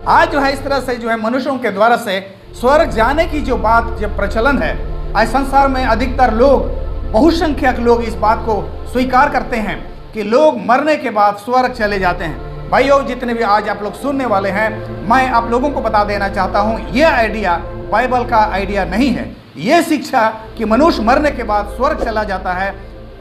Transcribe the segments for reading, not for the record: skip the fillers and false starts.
आज जो है इस तरह से जो है मनुष्यों के द्वारा से स्वर्ग जाने की जो बात जो प्रचलन है, आज संसार में अधिकतर लोग, बहुसंख्यक लोग इस बात को स्वीकार करते हैं कि लोग मरने के बाद स्वर्ग चले जाते हैं। भाइयों, जितने भी आज आप लोग सुनने वाले हैं, मैं आप लोगों को बता देना चाहता हूँ, ये आइडिया बाइबल का आइडिया नहीं है। ये शिक्षा कि मनुष्य मरने के बाद स्वर्ग चला जाता है,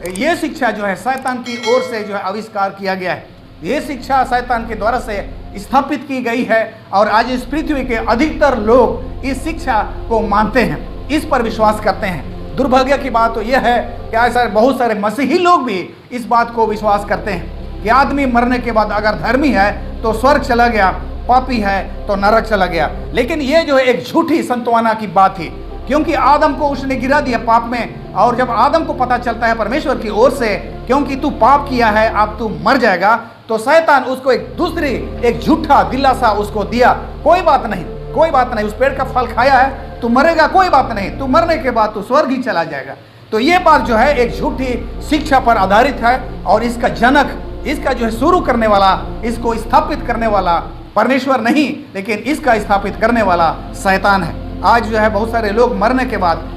ये शिक्षा जो है शैतान की ओर से जो है आविष्कार किया गया है। ये शिक्षा शैतान के द्वारा से स्थापित की गई है और आज इस पृथ्वी के अधिकतर लोग इस शिक्षा को मानते हैं, इस पर विश्वास करते हैं। दुर्भाग्य की बात तो यह है कि ऐसा बहुत सारे मसीही लोग भी इस बात को विश्वास करते हैं कि आदमी मरने के बाद अगर धर्मी है तो स्वर्ग चला गया, पापी है तो नरक चला गया। लेकिन ये जो है एक झूठी संतवाना की बात थी, क्योंकि आदम को उसने गिरा दिया पाप में, और जब आदम को पता चलता है परमेश्वर की ओर से क्योंकि तू पाप किया है अब तू मर जाएगा, तो शैतान उसको एक झूठा दिलासा उसको दिया, कोई बात नहीं, कोई बात नहीं, उस पेड़ का फल खाया है, तू मरेगा, कोई बात नहीं, तू मरने के बाद तू स्वर्ग ही चला जाएगा। तो ये बात जो है एक झूठी शिक्षा पर आधारित है और इसका जनक, इसका जो है शुरू करने वाला, इसको स्थापित करने वाला परमेश्वर नहीं, लेकिन इसका स्थापित करने वाला शैतान है। आज जो है बहुत सारे लोग मरने के बाद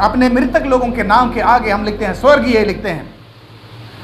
अपने मृतक लोगों के नाम के आगे हम लिखते हैं स्वर्गीय लिखते हैं।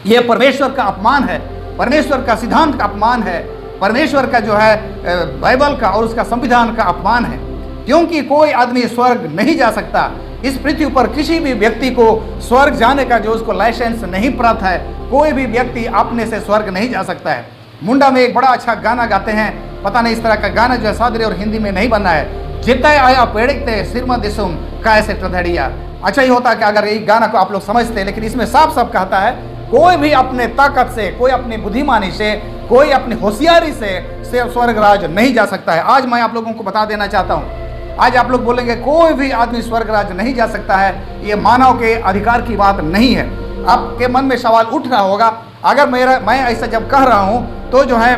यह परमेश्वर का अपमान है, परमेश्वर का सिद्धांत का अपमान है, परमेश्वर का जो है बाइबल का और उसका संविधान का अपमान है, क्योंकि कोई आदमी स्वर्ग नहीं जा सकता। इस पृथ्वी पर किसी भी व्यक्ति को स्वर्ग जाने का जो उसको लाइसेंस नहीं प्राप्त है, कोई भी व्यक्ति अपने से स्वर्ग नहीं जा सकता है। मुंडा में एक बड़ा अच्छा गाना गाते हैं, पता नहीं इस तरह का गाना जो है सादरी और हिंदी में नहीं बना है, जितना आया पेड़ते सिरमा दिसुम कैसे टधड़िया। अच्छा ही होता कि अगर ये गाना को आप लोग समझते, लेकिन इसमें साफ साफ कहता है कोई भी अपने ताकत से, कोई अपनी बुद्धिमानी से, कोई अपनी होशियारी से स्वर्ग राज नहीं जा सकता है। आज मैं आप लोगों को बता देना चाहता हूँ, आज आप लोग बोलेंगे कोई भी आदमी स्वर्ग राज नहीं जा सकता है, ये मानव के अधिकार की बात नहीं है। आपके मन में सवाल उठ रहा होगा, अगर मैं ऐसा जब कह रहा हूँ तो जो है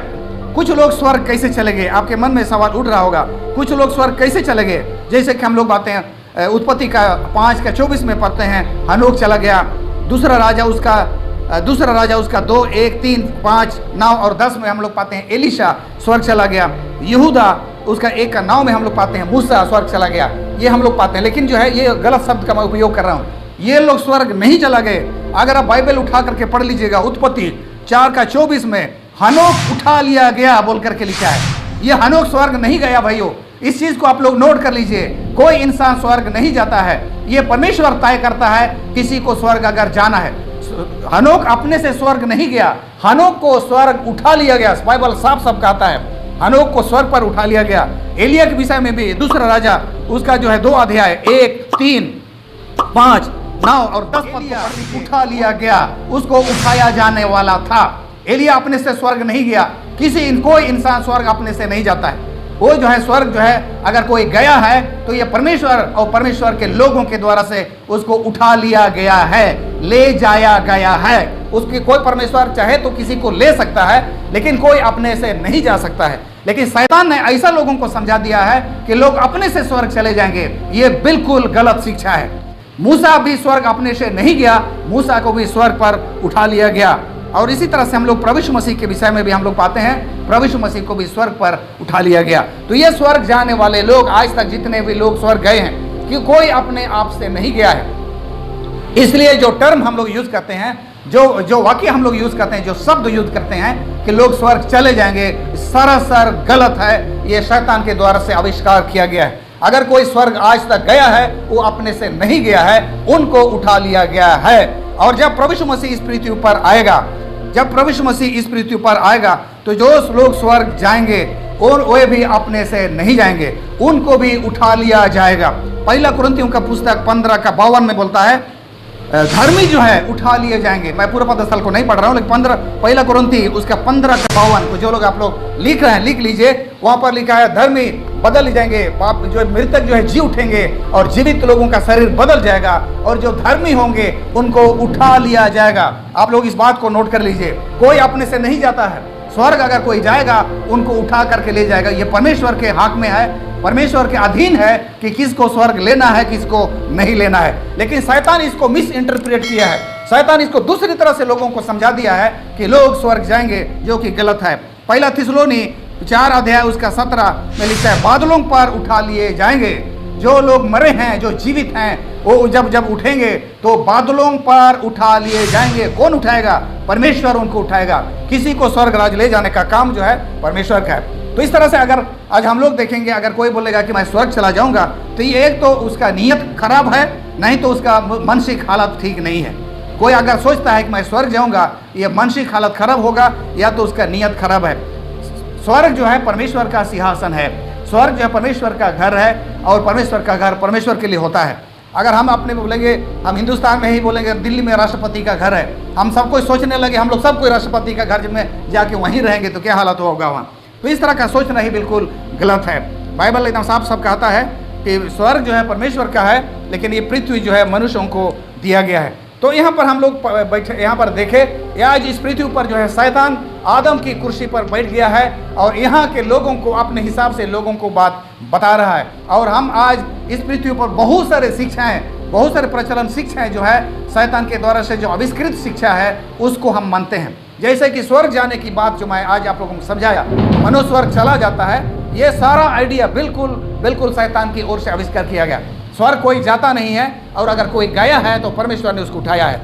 कुछ लोग स्वर्ग कैसे चले गए, आपके मन में सवाल उठ रहा होगा, कुछ लोग स्वर्ग कैसे चले गए। जैसे कि हम लोग बातें हैं उत्पत्ति का 5:24 में पढ़ते हैं, हनोक चला गया, दूसरा राजा उसका 2, 1, 3, 5, 9 और 10 में हम लोग पाते हैं एलिशा स्वर्ग चला गया, यहूदा उसका 1 का 9 में हम लोग पाते हैं मूसा स्वर्ग चला गया, ये हम लोग पाते हैं। लेकिन जो है ये गलत शब्द का मैं उपयोग कर रहा हूँ, ये लोग स्वर्ग नहीं चला गए। अगर आप बाइबल उठा करके पढ़ लीजिएगा, उत्पत्ति 4:24 में हनोक उठा लिया गया बोल करके लिखा है। ये हनोक स्वर्ग नहीं गया भाइयों, इस चीज को आप लोग नोट कर लीजिए। कोई इंसान स्वर्ग नहीं जाता है, ये परमेश्वर तय करता है किसी को स्वर्ग अगर जाना है। हनोक अपने से स्वर्ग नहीं गया, हनोक को स्वर्ग उठा लिया गया। बाइबल साफ साफ कहता है हनोक को स्वर्ग पर उठा लिया गया। एलिया के विषय में भी दूसरा राजा उसका जो है 2 अध्याय 1, 3, 5, 9 और 10 पद उठा लिया गया, उसको उठाया जाने वाला था। एलिया अपने से स्वर्ग नहीं गया, कोई इंसान स्वर्ग अपने से नहीं जाता है। वो जो है स्वर्ग जो है अगर कोई गया है तो ये परमेश्वर और परमेश्वर के लोगों के द्वारा से उसको उठा लिया गया है, ले जाया गया है। उसकी कोई परमेश्वर चाहे तो किसी को ले सकता है, लेकिन कोई अपने से नहीं जा सकता है। लेकिन शैतान ने ऐसा लोगों को समझा दिया है कि लोग अपने से स्वर्ग चले जाएंगे, ये बिल्कुल गलत शिक्षा है। मूसा भी स्वर्ग अपने से नहीं गया, मूसा को भी स्वर्ग पर उठा लिया गया। और इसी तरह से हम लोग प्रभु यीशु मसीह के विषय में भी हम लोग पाते हैं, प्रभु यीशु मसीह को भी स्वर्ग पर उठा लिया गया। तो ये स्वर्ग जाने वाले लोग, आज तक जितने भी लोग स्वर्ग गए हैं, कि कोई अपने आप से नहीं गया है। इसलिए जो टर्म हम लोग यूज करते हैं, जो वाक्य हम लोग यूज करते हैं, जो शब्द यूज करते हैं कि लोग स्वर्ग चले जाएंगे, सरासर गलत है। ये शैतान के द्वारा से आविष्कार किया गया है। अगर कोई स्वर्ग आज तक गया है, वो अपने से नहीं गया है, उनको उठा लिया गया है। और जब प्रभु यीशु मसीह इस पृथ्वी पर आएगा, जब प्रभु यीशु मसीह इस पृथ्वी पर आएगा, तो जो लोग स्वर्ग जाएंगे और वे भी अपने से नहीं जाएंगे, उनको भी उठा लिया जाएगा। 1 कुरिन्थियों का पुस्तक 15:52 में बोलता है धर्मी जो है उठा लिए जाएंगे। मैं पूरा पदस्थल को नहीं पढ़ रहा हूँ, लेकिन 1 कुरिन्थी उसका 15:52 को जो लोग आप लोग लिख रहे हैं लिख लीजिए। वहां पर लिखा है धर्मी बदल जाएंगे, पाप जो मृतक जो है जी उठेंगे और जीवित लोगों का शरीर बदल जाएगा, और जो धर्मी होंगे उनको उठा लिया जाएगा। आप लोग इस बात को नोट कर लीजिए, कोई अपने से नहीं जाता है स्वर्ग। अगर कोई जाएगा उनको उठा करके ले जाएगा। ये परमेश्वर के हाथ में है, परमेश्वर के अधीन है कि किसको स्वर्ग लेना है, किसको नहीं लेना है। लेकिन शैतान इसको मिस इंटरप्रेट किया है, शैतान इसको दूसरी तरह से लोगों को समझा दिया है कि लोग स्वर्ग जाएंगे, जो कि गलत है। 1 थिस्सलुनी 4 अध्याय उसका 17 में लिखता है, बादलों पर उठा लिए जाएंगे। जो लोग मरे हैं, जो जीवित हैं, वो जब उठेंगे तो बादलों पर उठा लिए जाएंगे। कौन उठाएगा? परमेश्वर उनको उठाएगा। किसी को स्वर्ग राज ले जाने का काम जो है परमेश्वर का है। तो इस तरह से अगर आज हम लोग देखेंगे, अगर कोई बोलेगा कि मैं स्वर्ग चला जाऊंगा, तो ये एक तो उसका नीयत खराब है, नहीं तो उसका मानसिक हालत ठीक नहीं है। कोई अगर सोचता है कि मैं स्वर्ग जाऊंगा, ये मानसिक हालत खराब होगा, या तो उसका नीयत खराब है। स्वर्ग जो है परमेश्वर का सिंहासन है, स्वर्ग जो है परमेश्वर का घर है, और परमेश्वर का घर परमेश्वर के लिए होता है। अगर हम अपने बोलेंगे, हम हिंदुस्तान में ही बोलेंगे दिल्ली में राष्ट्रपति का घर है, हम सब कोई सोचने लगे हम लोग सब कोई राष्ट्रपति का घर में जाके वहीं रहेंगे तो क्या हालत होगा वहाँ। तो इस तरह का सोचना ही बिल्कुल गलत है। बाइबल एकदम साफ साफ कहता है कि स्वर्ग जो है परमेश्वर का है, लेकिन ये पृथ्वी जो है मनुष्यों को दिया गया है। तो यहाँ पर हम लोग बैठे, यहाँ पर देखें, आज इस पृथ्वी पर जो है शैतान आदम की कुर्सी पर बैठ गया है, और यहाँ के लोगों को अपने हिसाब से लोगों को बात बता रहा है। और हम आज इस पृथ्वी पर बहुत सारे शिक्षाएं, बहुत सारे प्रचलन शिक्षाएं जो है शैतान के द्वारा से जो आविष्कृत शिक्षा है उसको हम मानते हैं। जैसे कि स्वर्ग जाने की बात जो मैं आज आप लोगों को समझाया, मनुष्य स्वर्ग चला जाता है, ये सारा आइडिया बिल्कुल शैतान की ओर से आविष्कार किया गया। स्वर्ग कोई जाता नहीं है, और अगर कोई गया है तो परमेश्वर ने उसको उठाया है।